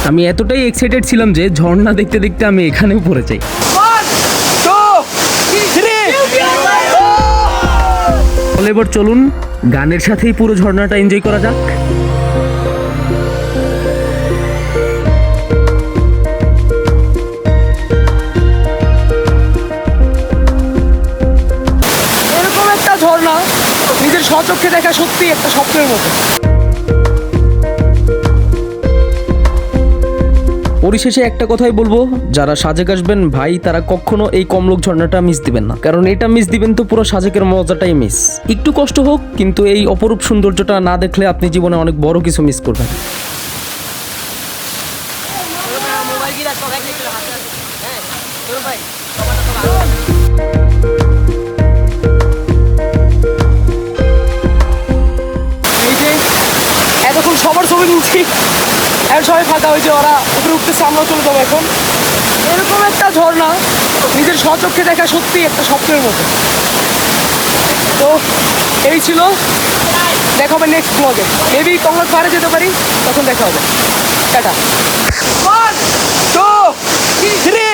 আমি এতটাই এক্সাইটেড ছিলাম যে ঝর্ণা দেখতে দেখতে আমি এখানেও পড়ে যাই। তাহলে এবার চলুন গানের সাথেই পুরো ঝর্ণাটা এনজয় করা যাক। এরকম একটা ঝর্ণা নিজের স্বচক্ষে দেখা সত্যি একটা স্বপ্নের মতো। পরিশেষে একটা কথাই বলবো, যারা সাজেক আসবেন ভাই তারা কখনো এই কমলক ঝর্ণাটা মিস দিবেন না, কারণ এটা মিস দিবেন তো পুরো সাজেকের মজাটাই মিস। একটু কষ্ট হোক, কিন্তু এই অপরূপ সৌন্দর্যটা না দেখলে আপনি জীবনে অনেক বড় কিছু মিস করবেন। এই যে এতক্ষণ সবার ছবি নিচ্ছি, এখন সবাই ফাঁকা হয়েছে, ওরা উপরে উঠতেছে, আমরা চলে যাবো এখন। এরকম একটা ঝর্ণা নিজের স্বচক্ষে দেখা সত্যি একটা স্বপ্নের মতো। তো এই ছিল, দেখা হবে নেক্সট ব্লগে। মেবি কমলাক পাহাড়ে যেতে পারি, তখন দেখা হবে। টাটা। 1 2 3